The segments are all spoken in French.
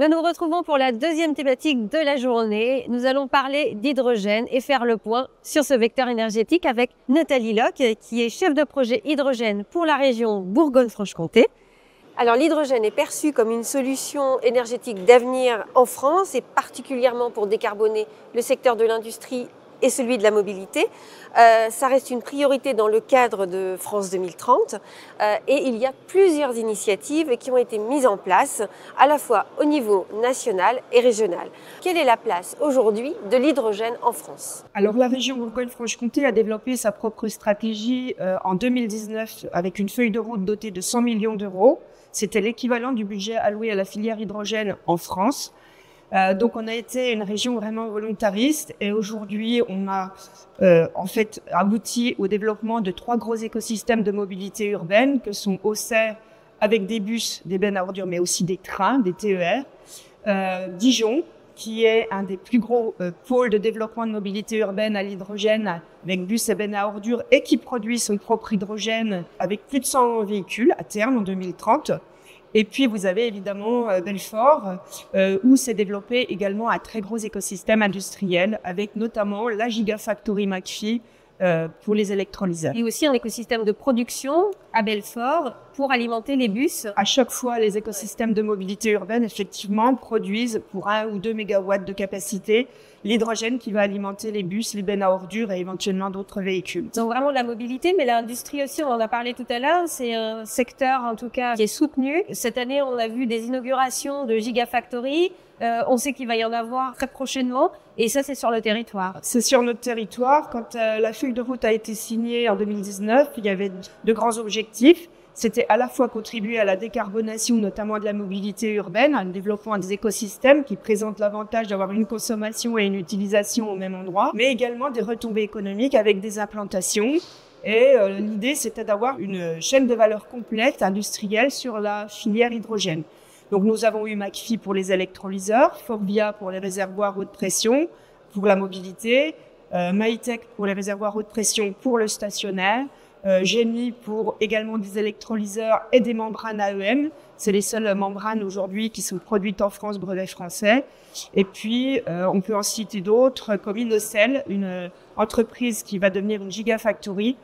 Nous nous retrouvons pour la deuxième thématique de la journée. Nous allons parler d'hydrogène et faire le point sur ce vecteur énergétique avec Nathalie Locke, qui est chef de projet hydrogène pour la région Bourgogne-Franche-Comté. Alors l'hydrogène est perçu comme une solution énergétique d'avenir en France et particulièrement pour décarboner le secteur de l'industrie et celui de la mobilité. Ça reste une priorité dans le cadre de France 2030 et il y a plusieurs initiatives qui ont été mises en place à la fois au niveau national et régional. Quelle est la place aujourd'hui de l'hydrogène en France? Alors la région Bourgogne-Franche-Comté a développé sa propre stratégie en 2019 avec une feuille de route dotée de 100 millions d'euros. C'était l'équivalent du budget alloué à la filière hydrogène en France. Donc on a été une région vraiment volontariste et aujourd'hui on a en fait abouti au développement de 3 gros écosystèmes de mobilité urbaine que sont Auxerre avec des bus, des bennes à ordures mais aussi des trains, des TER, Dijon qui est un des plus gros pôles de développement de mobilité urbaine à l'hydrogène avec bus et bennes à ordures et qui produit son propre hydrogène avec plus de 100 véhicules à terme en 2030. Et puis, vous avez évidemment Belfort, où s'est développé également un très gros écosystème industriel, avec notamment la Gigafactory McPhy pour les électrolyseurs. Et aussi un écosystème de production à Belfort pour alimenter les bus. À chaque fois, les écosystèmes de mobilité urbaine, effectivement, produisent pour 1 ou 2 mégawatts de capacité l'hydrogène qui va alimenter les bus, les bennes à ordures et éventuellement d'autres véhicules. Donc vraiment de la mobilité, mais l'industrie aussi, on en a parlé tout à l'heure, c'est un secteur en tout cas qui est soutenu. Cette année, on a vu des inaugurations de Gigafactory. On sait qu'il va y en avoir très prochainement et ça, c'est sur le territoire. C'est sur notre territoire. Quand la feuille de route a été signée en 2019, il y avait de grands objectifs. C'était à la fois contribuer à la décarbonation, notamment de la mobilité urbaine, à le développement des écosystèmes qui présentent l'avantage d'avoir une consommation et une utilisation au même endroit, mais également des retombées économiques avec des implantations. Et l'idée, c'était d'avoir une chaîne de valeur complète industrielle sur la filière hydrogène. Donc nous avons eu McPhy pour les électrolyseurs, Forvia pour les réservoirs haute pression, pour la mobilité, Maïtech pour les réservoirs haute pression pour le stationnaire, Genie pour également des électrolyseurs et des membranes AEM. C'est les seules membranes aujourd'hui qui sont produites en France, brevet français. Et puis, on peut en citer d'autres comme Innocell, une entreprise qui va devenir une Gigafactory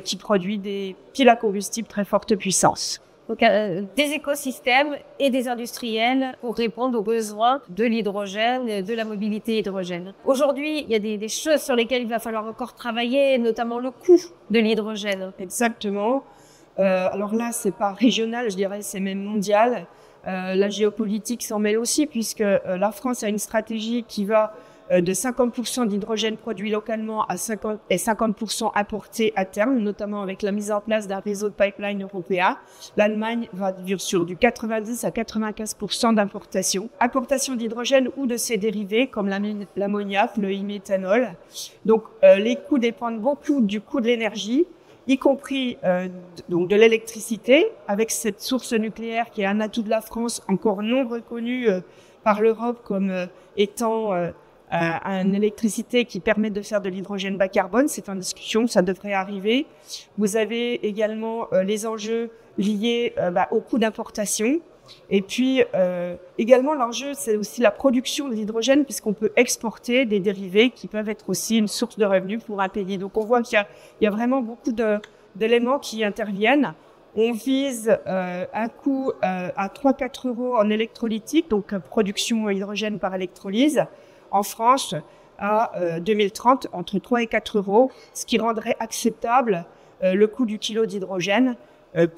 qui produit des piles à combustible très forte puissance. Donc des écosystèmes et des industriels pour répondre aux besoins de l'hydrogène, de la mobilité hydrogène. Aujourd'hui, il y a des choses sur lesquelles il va falloir encore travailler, notamment le coût de l'hydrogène. Exactement. Alors là, c'est pas régional, je dirais, c'est même mondial. La géopolitique s'en mêle aussi puisque la France a une stratégie qui va de 50% d'hydrogène produit localement à 50% importé à terme, notamment avec la mise en place d'un réseau de pipeline européen. L'Allemagne va vivre sur du 90 à 95% d'importation. Importation d'hydrogène ou de ses dérivés, comme l'ammoniac, le e-méthanol. Donc, les coûts dépendent beaucoup du coût de l'énergie, y compris donc de l'électricité, avec cette source nucléaire qui est un atout de la France, encore non reconnu par l'Europe comme étant une électricité qui permet de faire de l'hydrogène bas carbone. C'est en discussion, ça devrait arriver. Vous avez également les enjeux liés au coût d'importation. Et puis également l'enjeu, c'est aussi la production de l'hydrogène puisqu'on peut exporter des dérivés qui peuvent être aussi une source de revenus pour un pays. Donc on voit qu'il y a vraiment beaucoup d'éléments qui interviennent. On vise un coût à 3-4 euros en électrolytique, donc production hydrogène par électrolyse. En France, à 2030, entre 3 et 4 euros, ce qui rendrait acceptable le coût du kilo d'hydrogène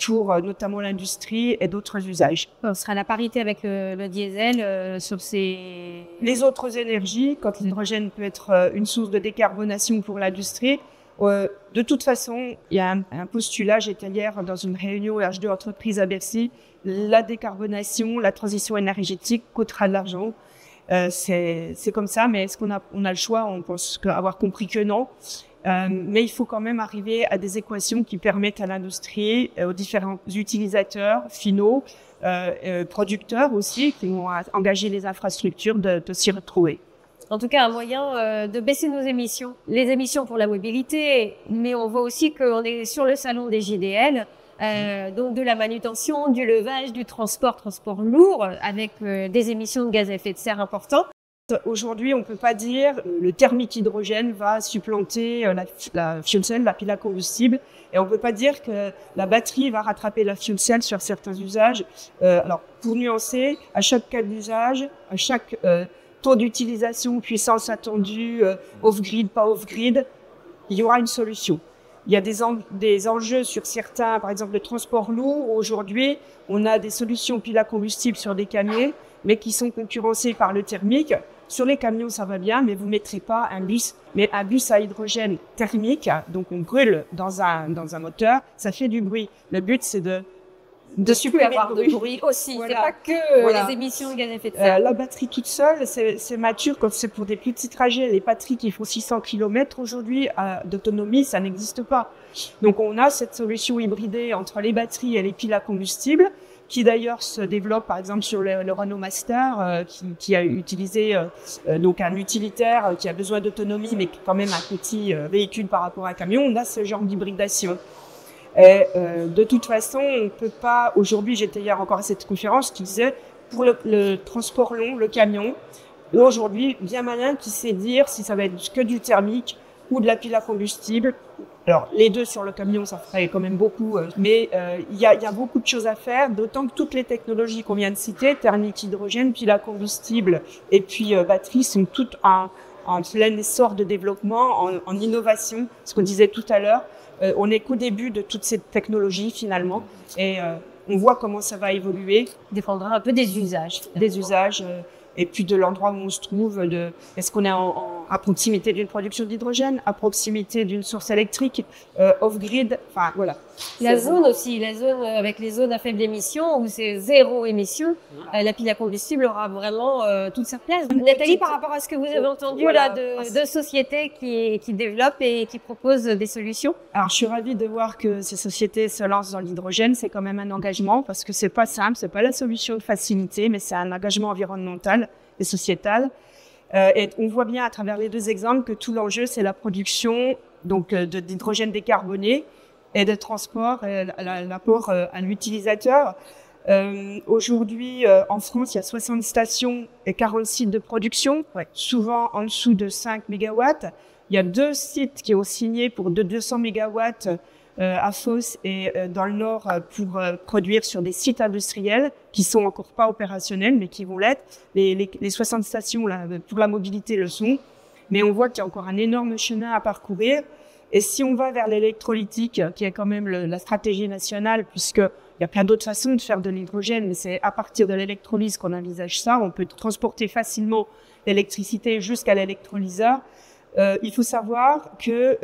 pour notamment l'industrie et d'autres usages. On sera à la parité avec le diesel sur ces... Les autres énergies, quand l'hydrogène peut être une source de décarbonation pour l'industrie, de toute façon, il y a un postulat, j'étais hier dans une réunion RH2 entreprise à Bercy, la décarbonation, la transition énergétique coûtera de l'argent. C'est comme ça, mais est-ce qu'on a le choix? On pense avoir compris que non. Mais il faut quand même arriver à des équations qui permettent à l'industrie, aux différents utilisateurs finaux, producteurs aussi, qui vont engager les infrastructures de s'y retrouver. En tout cas, un moyen de baisser nos émissions. Les émissions pour la mobilité, mais on voit aussi qu'on est sur le salon des JDL. donc de la manutention, du levage, du transport lourd, avec des émissions de gaz à effet de serre importantes. Aujourd'hui, on peut pas dire le thermique hydrogène va supplanter la fuel cell, la pile à combustible, et on peut pas dire que la batterie va rattraper la fuel cell sur certains usages. Alors, pour nuancer, à chaque cas d'usage, à chaque taux d'utilisation, puissance attendue, off-grid, pas off-grid, il y aura une solution. Il y a des enjeux sur certains, par exemple le transport lourd. Aujourd'hui, on a des solutions piles à combustible sur des camions, mais qui sont concurrencées par le thermique. Sur les camions, ça va bien, mais vous mettrez pas un bus à hydrogène thermique. Donc, on brûle dans un moteur, ça fait du bruit. Le but, c'est de supprimer le bruit aussi. Voilà. C'est pas que les émissions de gaz à effet de serre. La batterie toute seule, c'est mature quand c'est pour des plus petits trajets. Les batteries qui font 600 km aujourd'hui d'autonomie, ça n'existe pas. Donc, on a cette solution hybridée entre les batteries et les piles à combustible, qui d'ailleurs se développe par exemple sur le Renault Master, qui a utilisé donc un utilitaire qui a besoin d'autonomie, mais qui est quand même un petit véhicule par rapport à un camion. On a ce genre d'hybridation. Et de toute façon, on peut pas. Aujourd'hui, j'étais hier encore à cette conférence qui disait pour le transport long, le camion, aujourd'hui, bien malin qui sait dire si ça va être que du thermique ou de la pile à combustible. Alors, les deux sur le camion, ça ferait quand même beaucoup, mais il y a beaucoup de choses à faire, d'autant que toutes les technologies qu'on vient de citer, thermique, hydrogène, pile à combustible et puis batterie, sont toutes en plein essor de développement, en innovation, ce qu'on disait tout à l'heure. On n'est qu'au début de toutes ces technologies, finalement, et on voit comment ça va évoluer. Dépendra un peu des usages. Des usages, et puis de l'endroit où on se trouve, est-ce qu'on est à proximité d'une production d'hydrogène, à proximité d'une source électrique, off-grid, enfin voilà. La zone aussi, avec les zones à faible émission, où c'est zéro émission, la pile à combustible aura vraiment toute sa place. Nathalie, par rapport à ce que vous avez entendu là de sociétés qui développent et qui proposent des solutions. Alors je suis ravie de voir que ces sociétés se lancent dans l'hydrogène, c'est quand même un engagement, parce que c'est pas simple, c'est pas la solution de facilité, mais c'est un engagement environnemental et sociétal. Et on voit bien à travers les deux exemples que tout l'enjeu, c'est la production donc d'hydrogène décarboné et de transport, l'apport à l'utilisateur. Aujourd'hui, en France, il y a 60 stations et 40 sites de production, souvent en dessous de 5 mégawatts. Il y a 2 sites qui ont signé pour 200 mégawatts à Fos et dans le Nord pour produire sur des sites industriels qui sont encore pas opérationnels mais qui vont l'être. Les 60 stations là, pour la mobilité le sont, mais on voit qu'il y a encore un énorme chemin à parcourir. Et si on va vers l'électrolytique, qui est quand même la stratégie nationale, puisqu'il y a plein d'autres façons de faire de l'hydrogène, mais c'est à partir de l'électrolyse qu'on envisage ça. On peut transporter facilement l'électricité jusqu'à l'électrolyseur. Il faut savoir que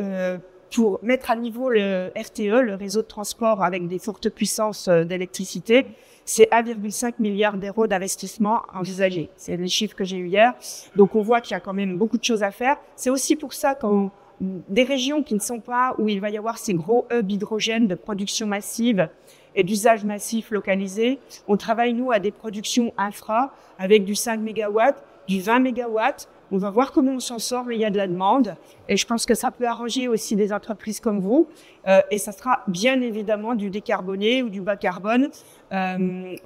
pour mettre à niveau le RTE, le réseau de transport avec des fortes puissances d'électricité, c'est 1,5 milliard d'euros d'investissement envisagé. C'est les chiffres que j'ai eu hier. Donc on voit qu'il y a quand même beaucoup de choses à faire. C'est aussi pour ça qu'on des régions qui ne sont pas où il va y avoir ces gros hubs hydrogène de production massive et d'usage massif localisé. On travaille, nous, à des productions infra avec du 5 mégawatts, du 20 mégawatts. On va voir comment on s'en sort, mais il y a de la demande. Et je pense que ça peut arranger aussi des entreprises comme vous. Et ça sera bien évidemment du décarboné ou du bas carbone,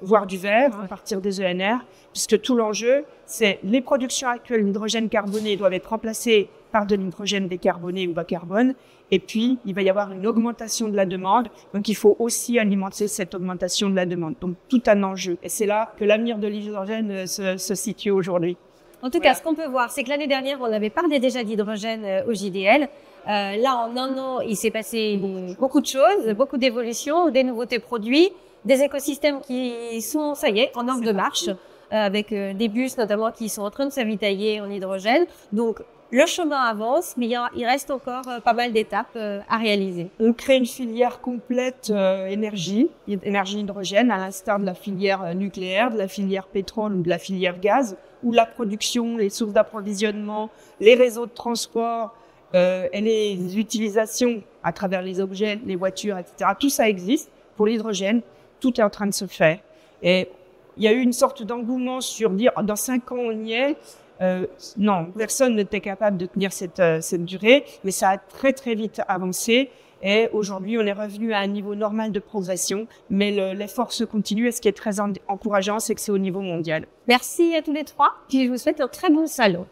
voire du vert à partir des ENR, puisque tout l'enjeu, c'est les productions actuelles d'hydrogène carboné doivent être remplacées par de l'hydrogène décarboné ou bas carbone. Et puis, il va y avoir une augmentation de la demande. Donc, il faut aussi alimenter cette augmentation de la demande. Donc, tout un enjeu. Et c'est là que l'avenir de l'hydrogène se situe aujourd'hui. En tout cas, ce qu'on peut voir, c'est que l'année dernière, on avait parlé déjà d'hydrogène au JDL. Là, en un an, il s'est passé beaucoup de choses, beaucoup d'évolutions, des nouveautés produits, des écosystèmes qui sont, ça y est, en ordre de marche, avec des bus notamment qui sont en train de s'avitailler en hydrogène. Donc, le chemin avance, mais il reste encore pas mal d'étapes à réaliser. On crée une filière complète énergie hydrogène, à l'instar de la filière nucléaire, de la filière pétrole ou de la filière gaz, où la production, les sources d'approvisionnement, les réseaux de transport et les utilisations à travers les objets, les voitures, etc. Tout ça existe. Pour l'hydrogène, tout est en train de se faire. Et il y a eu une sorte d'engouement sur dire dans 5 ans on y est. Non, personne n'était capable de tenir cette durée, mais ça a très très vite avancé Et aujourd'hui, on est revenu à un niveau normal de progression, mais l'effort se continue. Et ce qui est très encourageant, c'est que c'est au niveau mondial. Merci à tous les trois. Puis je vous souhaite un très bon salon.